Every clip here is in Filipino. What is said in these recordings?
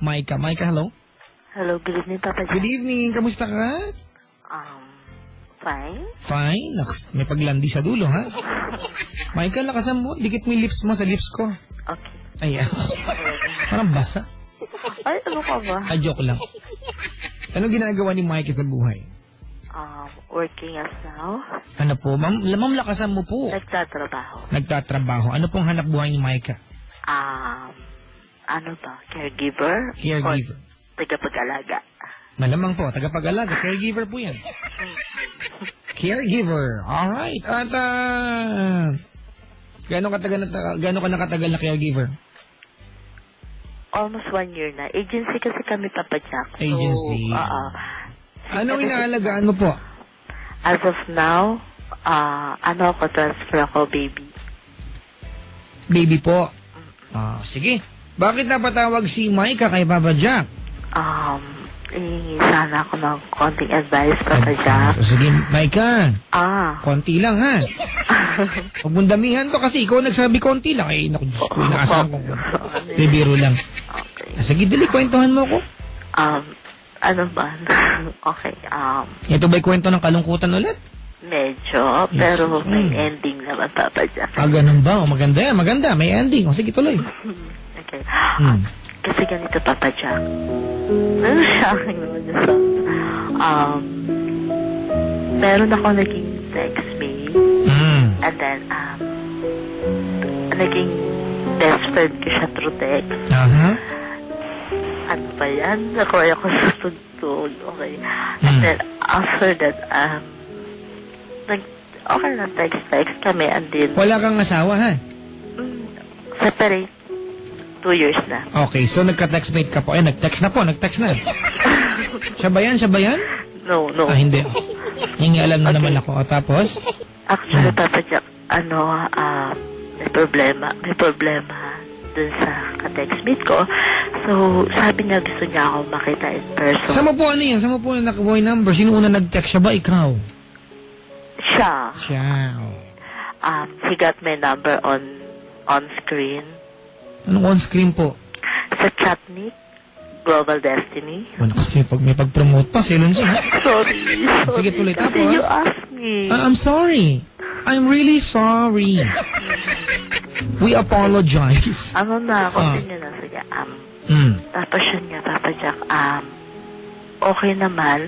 Micah. Micah, hello? Hello, good evening, Papa Jack. Good evening. Kamusta ka? Fine. Fine. May paglandi sa dulo, ha? Micah, lakasan mo. Dikit mo yung lips mo sa lips ko. Okay. Ayan. Parang basa. Ay, ano ka ba? Joke lang. Ano ginagawa ni Micah sa buhay? Working as now. Ano po? Ma'am, lakasan mo po. Nagtatrabaho. Nagtatrabaho. Ano pong hanap buhay ni Micah? Ano ba? Caregiver? Caregiver. O tagapag-alaga? Malamang po. Tagapag-alaga. Caregiver po yan. Caregiver. Alright. At, gano'n ka nakatagal na caregiver? Almost 1 year na. Agency kasi kami, Papa Jack. So, Agency. Anong inaalagaan mo po? As of now, transfer ako, baby. Baby po. Sige. Bakit napatawag si Micah kay Papa Jack? Sana ako ng konting advice, Papa Jack. So, sige, Micah. Konti lang, ha? Huwag mong damihan to kasi ikaw nagsabi konti lang. Eh, naku, Diyos ko, inaasahan ko. Bibiro lang. Okay. Sige, dali, kwentuhan mo ko. Ano ba? Okay, Ito ba'y kwento ng kalungkutan ulit? medyo, pero may ending naman, Papa Jack. Ganun ba? Maganda yan, maganda. May ending. Sige, tuloy. Okay. Kasi ganito, Papa Jack. Ano siya akin naman yun? Meron ako naging text me. And then, naging best friend ko siya through text. Ano ba yan? Nakuha ako sa tugtog. Okay. And then, after that, okay lang, text kami, and then... Wala kang asawa, ha? Separate. 2 years na. Okay, so nagka-textmate ka po. Nag-text na. Siya ba yan? No. Hindi. Hindi alam na naman ako. Tapos? Actually, Papa Jack, may problema dun sa ka-textmate ko. So, sabi niya gusto niya ako makita in person. Saan mo po nakabuhay number? Sino una nag-text? Siya ba ikaw? Siya. He got my number on screen. Anong on screen po? Sa Chatnik, Global Destiny. May pag-promote pa, silon siya. Sorry. Sige, tuloy. Tapos? Kasi you asked me. I'm sorry. I'm really sorry. We apologize. Continue na. Sige, tapos yun nga, Papa Jack, okay naman.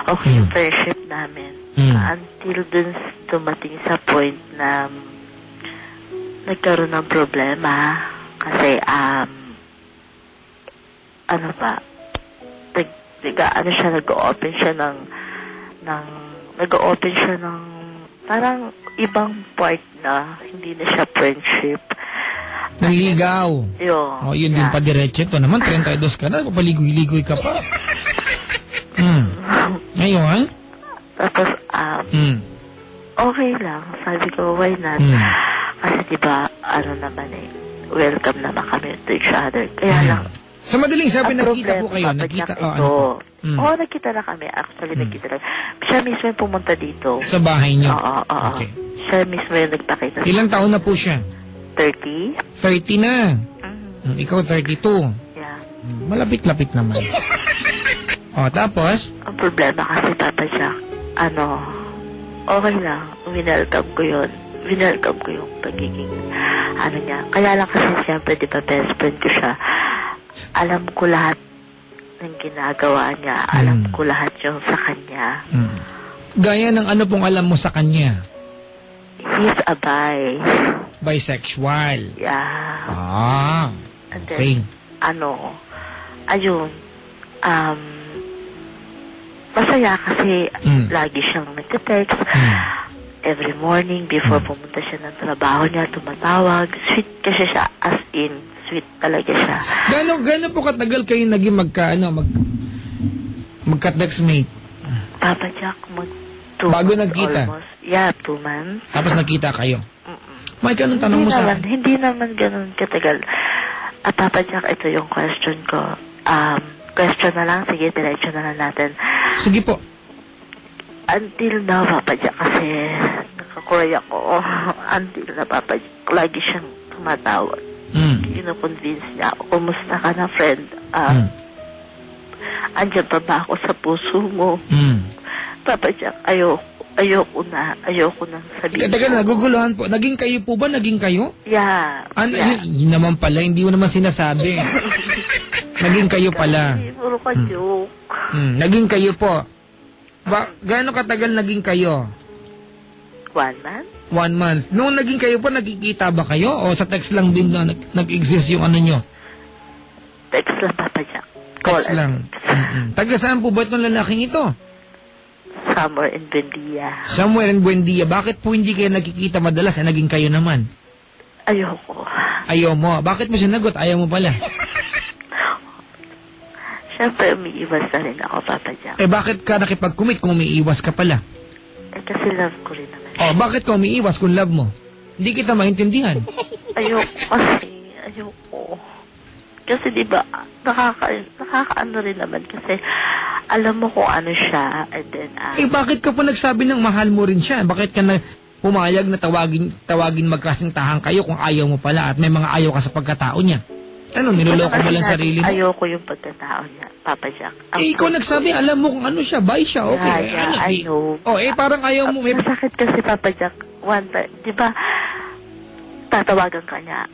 Okay yung friendship namin. Until dun dumating sa point na nagkaroon ng problema. Kasi, nag-open siya ng parang ibang part na, hindi na siya friendship. Nanligaw. Yun din pa diretso. Ito naman, 32 ka na, papaligoy-ligoy ka pa. Ngayon? Tapos, okay lang. Sabi ko, why not? Kasi diba, welcome naman kami to each other. Kaya lang. Sa madaling sabi, nagkita po kayo. Nagkita na kami. Actually, nagkita na. Siya mismo yung pumunta dito. Sa bahay niyo? Oo. Okay. Siya mismo yung nagpakita. Ilang taon na po siya? 30. 30 na. Ikaw 32. Yeah. Malapit-lapit naman. Tapos? Ang problema kasi, Papa Jack, okay lang. Winelcome ko yung pagiging, niya. Kaya lang kasi, siyempre, di ba, best friend ko siya. Alam ko lahat ng ginagawa niya. Alam ko lahat yung sa kanya. Gaya ng ano pong alam mo sa kanya? He's a bi. Bisexual. Yeah. And then, ayun, masaya kasi lagi siyang nagte-text. Every morning, before pumunta siya ng trabaho niya, tumatawag. Sweet kasi siya, as in, sweet talaga siya. Gano'n po katagal kayo naging magka-textmate? Papa Jack, 2 Bago months nagkita? Almost. Yeah, 2 months. Tapos nagkita kayo? Mike, anong tanong mo sa akin? Hindi naman ganun katagal. Papa Jack, ito yung question ko. Question na lang. Sige, diretso na lang natin. Sige po. Until now, Papa Jack, kasi nakakuray ako. Until na, Papa Jack, lagi siyang tumatawag. Kino-convince niya ako. Kumusta ka na, friend? andyan pa ba ako sa puso mo? Papa Jack, ayoko na sabihin. Teka, naguguluhan po. Naging kayo po ba? Naging kayo? Yeah. Yun naman pala, hindi mo naman sinasabi. Naging kayo pala. Puro ka joke. Naging kayo po. Gaano katagal naging kayo? 1 month? 1 month. Noong naging kayo po, nagkikita ba kayo? O sa text lang din na nag-exist yung ano nyo? Text lang, Papa Jack. Text lang. Taga saan po ba itong lalaking ito? Somewhere in Buendia. Somewhere in Buendia. Bakit po hindi kayo nagkikita madalas? Naging kayo naman. Ayoko. Ayaw mo. Bakit mo sinagot? Ayaw mo pala. Siyempre, umiiwas na rin ako, Papa Jack. Bakit ka nakipag-commit kung umiiwas ka pala? Kasi love ko rin naman. Bakit ka umiiwas kung love mo? Hindi kita maintindihan. Ayoko. Kasi diba, nakakaano rin naman kasi alam mo kung ano siya and then... bakit ka pa nagsabi ng mahal mo rin siya? Bakit ka na pumayag na tawagin magkasintahan kayo kung ayaw mo pala at may mga ayaw ka sa pagkatao niya? Ano, niloloko mo lang sarili mo? Ayoko yung pagkatao niya, Papa Jack. Ikaw nagsabi, alam mo kung ano siya, bye siya, okay. Yeah, I know. Parang ayaw mo. Masakit kasi, Papa Jack, one time, di ba, tatawagan ka niya,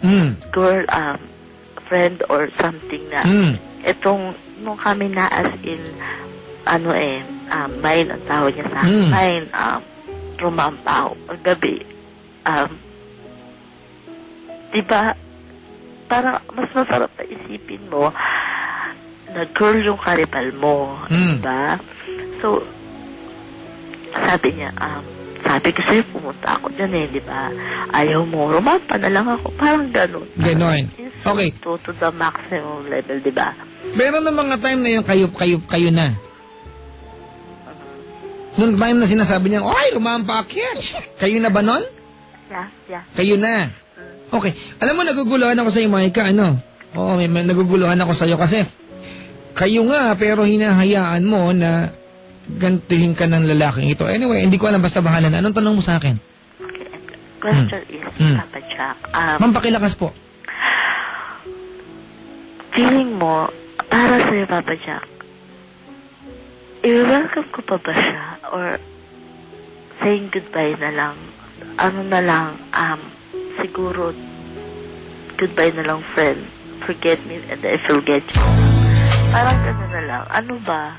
girl, friend or something na, itong, nung kami na as in, mine ang tawag niya sa akin, mine, rumampa ako, gabi, di ba, parang mas masarap na isipin mo na girl yung karibal mo, diba? So, sabi niya, sabi ko sa'yo, pumunta ako dyan diba? Ayaw mo, rumampa na lang ako. Parang ganun. Ganon. Okay. To the maximum level, diba? Meron na mga time na yung kayo na. Nung time na sinasabi niya, ay, rumampa akyat. Kayo na ba nun? Yeah. Kayo na. Okay. Alam mo, naguguluhan ako sa iyo, Maika, may naguguluhan ako sa iyo kasi kayo nga, pero hinahayaan mo na gantihin ka ng lalaking ito. Anyway, hindi ko alam, basta bahala na. Anong tanong mo sa akin? Okay. Question is, Papa Jack. Ma'am, pakilakas po. Feeling mo, para sa'yo, Papa Jack, i-welcome ko pa ba siya? Or saying goodbye na lang? Siguro, goodbye na lang, friend. Forget me and I forget you. Parang gano'n na lang. Ano ba?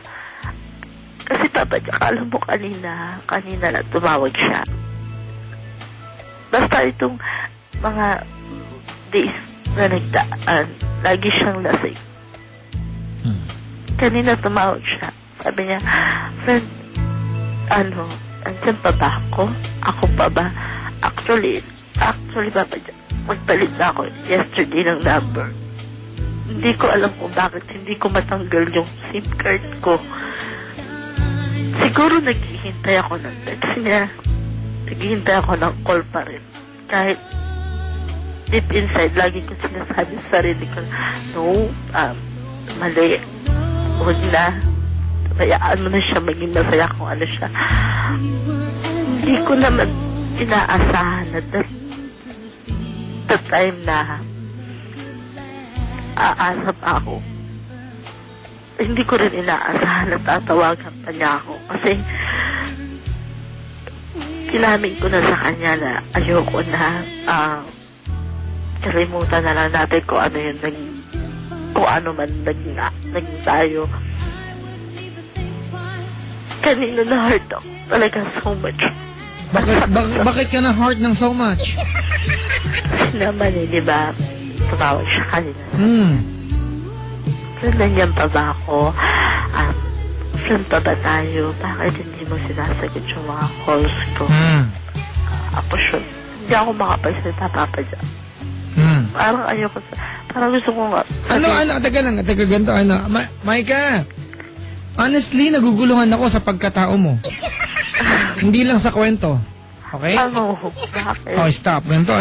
Kasi Papa Jack, alam mo kanina na tumawag siya. Basta itong mga days na nagdaan, lagi siyang lasing. Kanina tumawag siya. Sabi niya, friend, andyan pa ba ako? Ako pa ba? Actually, Papa Jack, magpalit na ako yesterday ng number. Hindi ko alam kung bakit hindi ko matanggal yung SIM card ko. Siguro naghihintay ako ng text niya. Naghihintay ako ng call pa rin. Kahit deep inside, lagi ko sinasabi sa sarili ko, no, mali. Huwag na. Bayaan mo na siya maging masaya kung ano siya. Hindi ko naman inaasahan na the time na aasap ako. Hindi ko rin inaasahan na tatawagan pa niya ako. Kasi kinamin ko na sa kanya na ayoko na kalimutan na lang natin kung ano yun kung ano man naging tayo. Kanina na hurt ako talaga so much. Bakit ka na heart ng so much? Kasi naman di ba, tumawag siya kanina. So, nandiyan pa ba ako? Friend pa ba tayo? Bakit hindi mo sinasagot yung mga calls ko? Ako sure, hindi ako makapagsalita, Papa Jack. Parang ayoko parang gusto ko nga. Taga ganito, Maika, honestly, naguguluhan ako sa pagkatao mo. Hindi lang sa kwento. Okay? Bakit? Stop. Ganito,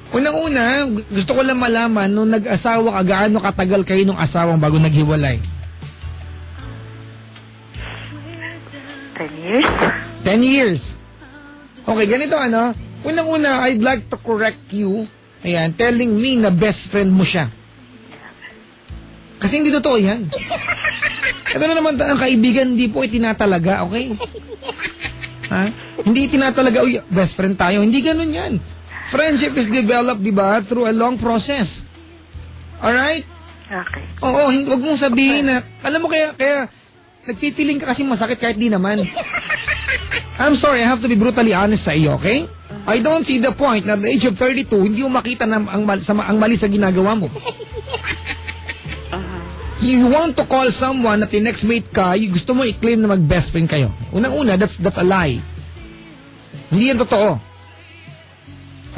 Unang-una, gusto ko lang malaman, nung nag-asawa ka, gaano katagal kayo nung asawang bago naghiwalay? 10 years. 10 years. Okay, ganito Unang-una, I'd like to correct you, telling me na best friend mo siya. Kasi hindi totoo yan. Ito na naman ang kaibigan, hindi po itinatalaga, okay? Ha? Hindi itinatalaga, uy, best friend tayo. Hindi ganun yan. Friendship is developed, di ba, through a long process. Alright? Okay. Oo, huwag mong sabihin na, alam mo kaya nagpipiling ka kasi masakit kahit di naman. I'm sorry, I have to be brutally honest sa iyo, okay? I don't see the point na at the age of 32, hindi mo makita na ang mali sa ginagawa mo. You want to call someone na tinext mate ka, gusto mo i-claim na mag-best friend kayo. Unang-una, that's a lie. Hindi yan totoo.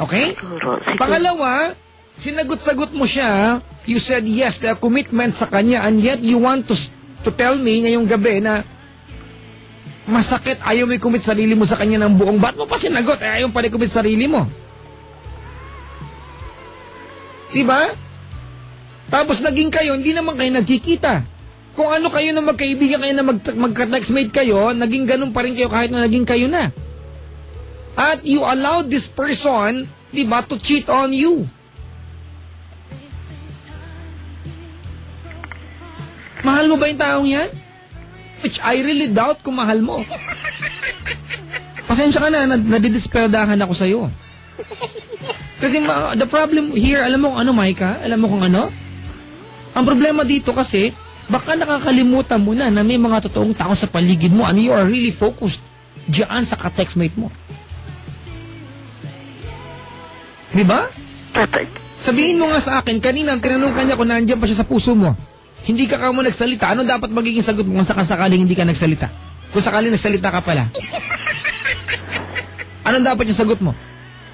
Okay? Siguro. Pangalawa, sinagot-sagot mo siya, you said yes, the commitment sa kanya, and yet you want to tell me ngayong gabi na masakit, ayaw mo i-commit sarili mo sa kanya ng buong. Ba't mo pa sinagot? Ayaw pa i-commit sarili mo. Diba? Tapos naging kayo, hindi naman kayo nagkikita. Kung ano kayo na magkaibigan kayo na magka-textmate kayo, naging ganun pa rin kayo kahit na naging kayo na. At you allowed this person, diba, to cheat on you. Mahal mo ba yung taong yan? Which I really doubt kung mahal mo. Pasensya ka na, nadidisperdahan ako sa'yo. Kasi the problem here, alam mo kung ano, Maika? Alam mo kung ano? Ang problema dito kasi, baka nakakalimutan mo na may mga totoong tao sa paligid mo and you are really focused diyan sa ka-textmate mo. Diba? Sabihin mo nga sa akin, kanina tinanong kanya kung nandiyan pa siya sa puso mo. Hindi ka mo nagsalita. Ano dapat magiging sagot mo kung sakaling hindi ka nagsalita? Kung sakaling nagsalita ka pala. Anong dapat yung sagot mo?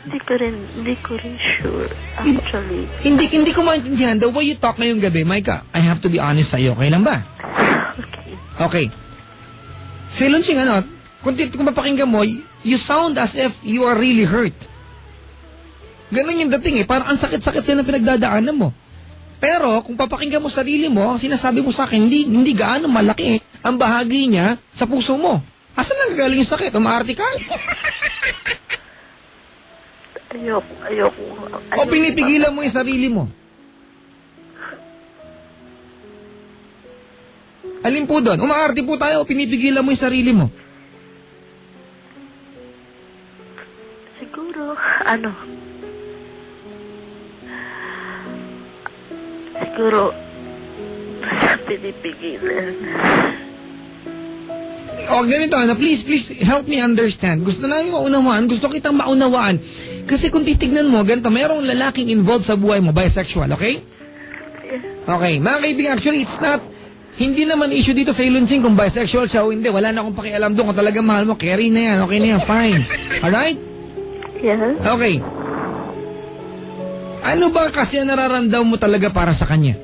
Hindi ko rin sure, actually. Hindi ko maintindihan. The way you talk ngayong gabi, Maika, I have to be honest sa'yo. Okay lang ba? Okay. Si Lunching, kung mapakinggan mo, you sound as if you are really hurt. Ganun yung dating Parang ang sakit-sakit sa'yo na pinagdadaanan mo. Pero, kung papakinggan mo sarili mo, sinasabi mo sa akin, hindi gaano malaki ang bahagi niya sa puso mo. Asan nanggagaling yung sakit? Umaarte ka? Ayoko. O pinipigilan mo yung sarili mo? Alin po doon? Umaarte po tayo o pinipigilan mo yung sarili mo? Siguro, Siguro, pinipigilan. O, ganito, please help me understand. Gusto namin maunawaan, gusto kitang maunawaan. Kasi kung titignan mo, ganito, mayroong lalaking involved sa buhay mo, bisexual, okay? Okay, mga kaibigan, actually, it's not, hindi naman issue dito sa Ilunching kung bisexual siya o hindi. Wala na akong pakialam doon. Kung talagang mahal mo, carry na yan, okay na yan, fine. Alright? Yeah. Okay. Ano ba kasi ang nararamdaman mo talaga para sa kanya?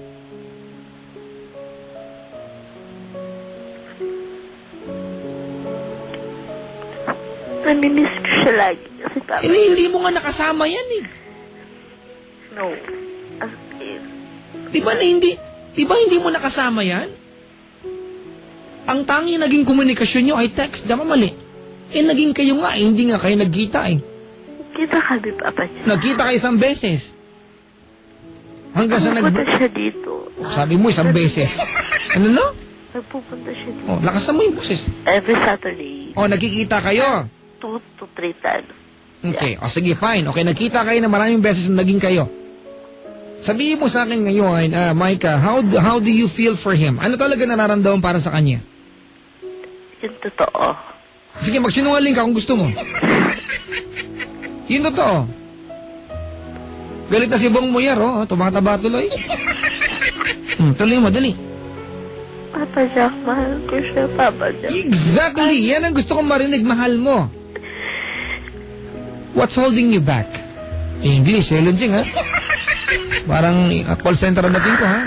Namimiss ko siya lagi. Kasi Hindi mo nga nakasama yan No. As in. Di ba hindi mo nakasama yan? Ang tangi naging komunikasyon nyo ay text. Di ba mali? Naging kayo nga hindi nga kayo nagkita Kita kami, Papa niya. Nagkita kayo isang beses. Hanggang sa Nagpupunta siya dito. Sabi mo isang beses. Ano no? Nagpupunta siya dito. Lakasan mo yung boses. Every Saturday. Nagkikita kayo? 2 to 3 times. Okay, sige, fine. Okay, nagkita kayo na maraming beses na naging kayo. Sabihin mo sa akin ngayon, Maika, how do you feel for him? Ano talaga nararamdaman para sa kanya? Yung totoo. Sige, magsinungaling ka kung gusto mo. Yung totoo. Galit na si Bong Muyar, tumataba tuloy. Tuloy mo, dali. Papa Jack, mahal ko siya, Papa Jack. Exactly, yan ang gusto kong marinig, mahal mo. What's holding you back? English, Lunching, ha? Parang call center ang dating ko, ha?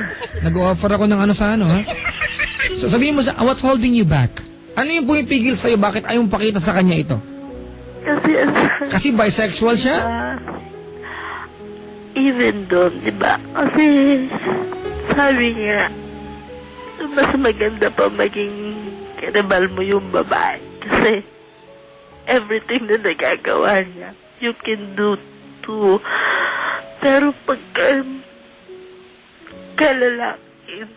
Nag-offer ako ng ha? So sabihin mo what's holding you back? Ano yung pumipigil sa'yo? Bakit ayaw mong pakita sa kanya ito? Kasi bisexual siya? Even doon, di ba? Kasi sabi niya, mas maganda pa maging kanibal mo yung babae. Kasi everything na nagagawa niya, you can do too. Pero pagka lalaki,